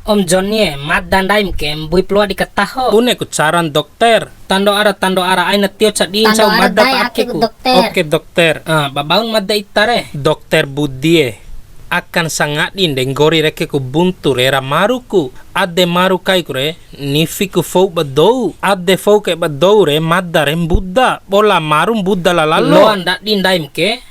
Om Johnny mat dandaim kem bui plua diketaho. Une ku caran dokter. Tando ara aina tio cadin Tando cau ara madda dai pa akeku, akeku. dokter. Oke dokter. Babaun madda itare. Dokter Budie akan sangat indenggori reke ku buntu rera maruku ade maru kai kure nifi ku fau badou ade fau ke badou re madda rem buddha bola marum buddha lalalo Loan dak dindaim ke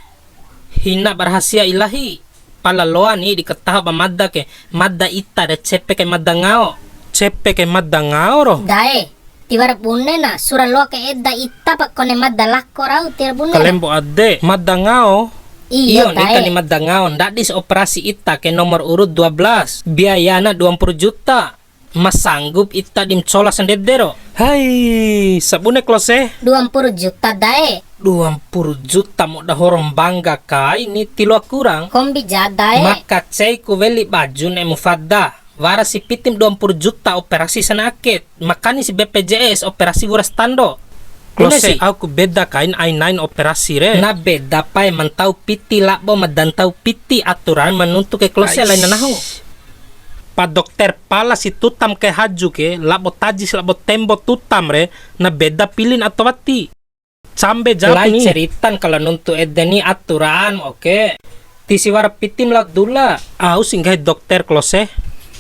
hina berhasia ilahi. Pala loan ni diketaho ba madda ke madda ita de cepe ke madda ngao. cepe ke madda ngaoro Dae, tiwara bunne na sura lo ke edda itta pak kone madda lakko rau tira bunne na. kalembo ade madda ngao Iyo Iyo nika ni dae. madda ngao ndak dis operasi ita ke nomor urut 12. Biayana 20 juta. Mas sanggup ita dimcola sendedero. hai sabune klose 20 juta dae. 20 juta mo dah horong bangga kai ni tilo kurang. Kombi ja dae. Maka cei ku veli baju ne mufadda. Wara si pitim 20 juta operasi sanakit. Makani si BPJS operasi wuras tando. klose aku beda kain I9 operasi re Na beda pa mantau piti lakbo madantau piti aturan menuntuk ke klose lain nanaho. pa dokter pala si tutam ke haju ke labo tajis labo tembo tutam re na beda pilin atau wati sambe jawab Lain nih ceritan kalau nuntu edeni aturan oke. Tisi wara pitim lak dula. au singgah dokter klose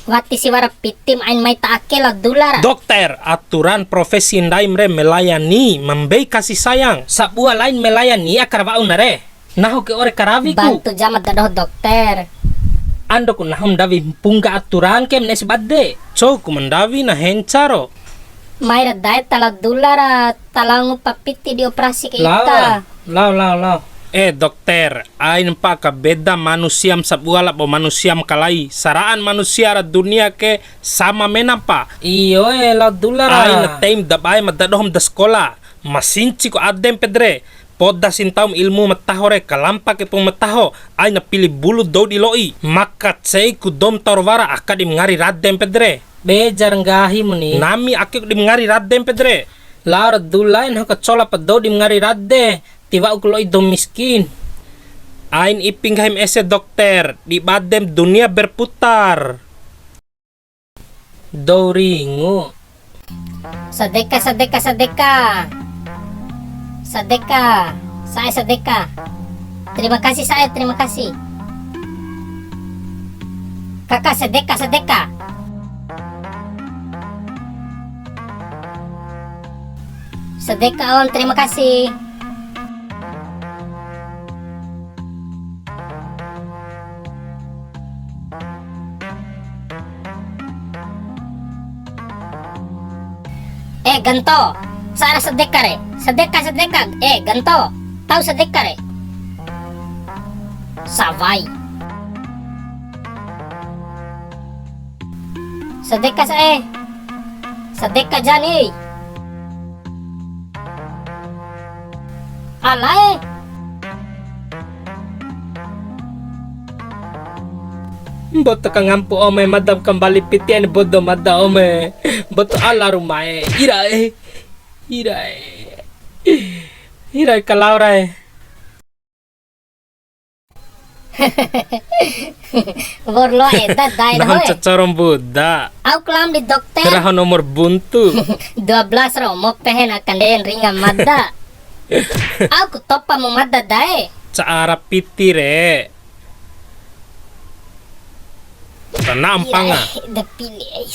Wati si wara pitim ain mai ta ake la dolar. dokter aturan profesi ndaim re melayani membei kasih sayang Sabua lain melayani akar waun nare. Naho ke ore karaviku. Bantu jamat dadoh dokter. Ando ku nahom davi pungga aturan kem nes badde. so ku mendawi na hencaro Mayra dae tala dolar talangu papiti di operasi ke ita. Lau. dokter ain pa ka beda manusiam sabuala bo manusiam kalai saraan manusia ra dunia ke sama menapa Iyo lau ain dulara. time dabai madadohom da sekolah masinci ko adem pedre poda sintaum ilmu metahore kalampa ke pung metaho ay napili bulu do di loi maka cei ku dom torwara akadi mengari radem pedre Bejar ngahi muni. nami akik di mengari radem pedre Lau dulain ho kacola pado di mengari radde. Tiba ukuloi dom miskin. ain iping haim ese dokter di badem dunia berputar Douringu. Sadeka. Saya sadeka. Terima kasih saya, terima kasih. Kakak sedeka. Sedeka om, terima kasih. Ganto. Sana sedeka re. Sedeka. Ganto. Tahu sedeka re. Savai. Sedeka saya. Sedeka jani. Alai. Boto ka ngampu ome madam kembali pitian bodo mada ome. Boto ala rumae. Irai kalaurai. Borlo eta dai nahan hoy. cacarom buddha Au kelam di dokter. keraha nomor buntu 12 romok pehen akan den ringan madda. Aku topa mo madda dae. cara piti re tanam panga Da pilih.